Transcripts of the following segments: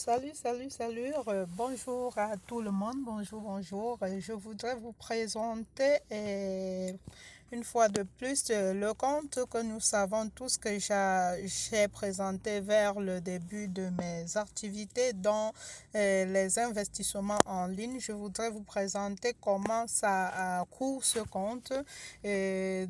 Bonjour à tout le monde. Bonjour. Je voudrais vous présenter une fois de plus le compte que nous savons tous que j'ai présenté vers le début de mes activités dans les investissements en ligne. Je voudrais vous présenter comment ça court ce compte.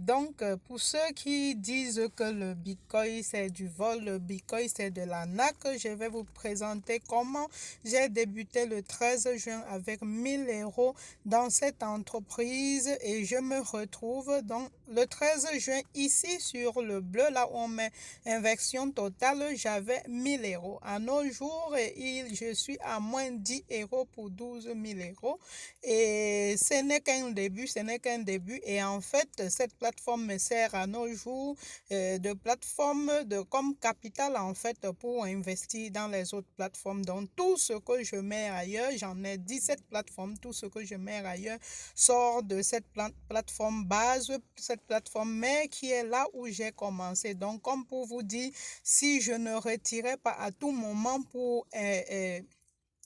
Donc, pour ceux qui disent que le Bitcoin c'est du vol, le Bitcoin c'est de l'arnaque, je vais vous présenter comment j'ai débuté le 13 juin avec 1000 euros dans cette entreprise et je me retrouve donc le 13 juin ici sur le bleu là où on met inversion totale, j'avais 1000 euros. À nos jours, je suis à moins 10 euros pour 12 000 euros et ce n'est qu'un début et en fait cette plateforme me sert à nos jours de plateforme comme capital en fait pour investir dans les autres plateformes. Donc tout ce que je mets ailleurs, j'en ai 17 plateformes, tout ce que je mets ailleurs sort de cette plateforme base, cette plateforme mère qui est là où j'ai commencé. Donc comme pour vous dire, si je ne retirais pas à tout moment pour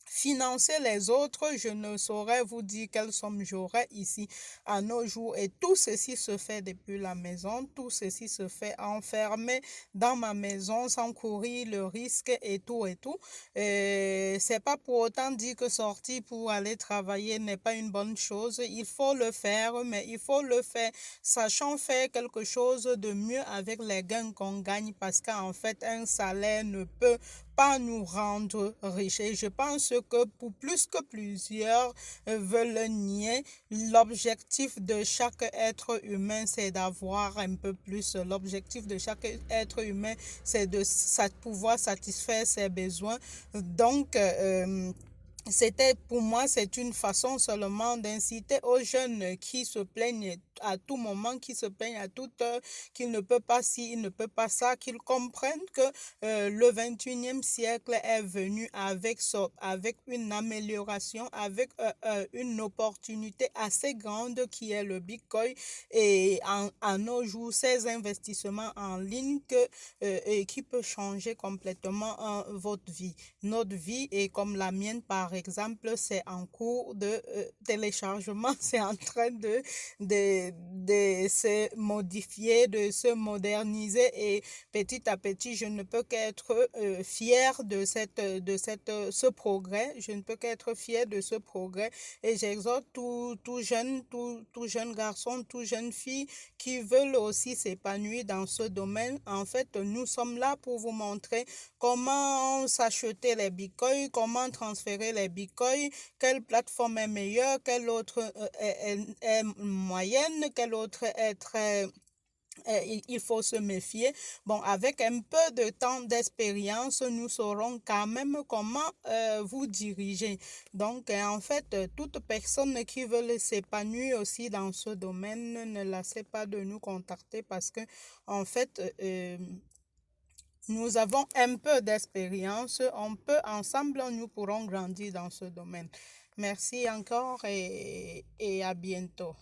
financer les autres, je ne saurais vous dire quelle somme j'aurais ici à nos jours. Et tout ceci se fait depuis la maison, tout ceci se fait enfermé dans ma maison sans courir le risque et tout et tout. C'est pas pour autant dire que sortir pour aller travailler n'est pas une bonne chose. Il faut le faire, mais il faut le faire sachant faire quelque chose de mieux avec les gains qu'on gagne parce qu'en fait, un salaire ne peut pas nous rendre riches. Et je pense que pour plus que plusieurs veulent nier, l'objectif de chaque être humain, c'est d'avoir un peu plus. L'objectif de chaque être humain, c'est de pouvoir satisfaire ses besoins. Donc, c'était pour moi, c'est une façon seulement d'inciter aux jeunes qui se plaignent à tout moment, qui se plaignent à toute heure, qu'ils ne peuvent pas ci, ils ne peuvent pas ça, qu'ils comprennent que le 21e siècle est venu avec une amélioration, avec une opportunité assez grande qui est le Bitcoin et à nos jours, ces investissements en ligne et qui peut changer complètement votre vie. Notre vie est comme la mienne par exemple, c'est en cours de téléchargement, c'est en train de se modifier, de se moderniser et petit à petit, je ne peux qu'être fière ce progrès, je ne peux qu'être fière de ce progrès et j'exhorte tout jeune garçon, tout jeune fille qui veulent aussi s'épanouir dans ce domaine. En fait, nous sommes là pour vous montrer comment s'acheter les bitcoins, comment transférer les bitcoins, quelle plateforme est meilleure, quelle autre est moyenne, quelle autre est très il faut se méfier. Bon, avec un peu de temps d'expérience, nous saurons quand même comment vous diriger. Donc, en fait, toute personne qui veut s'épanouir aussi dans ce domaine, ne laissez pas de nous contacter parce que, en fait, nous avons un peu d'expérience. Ensemble, nous pourrons grandir dans ce domaine. Merci encore et à bientôt.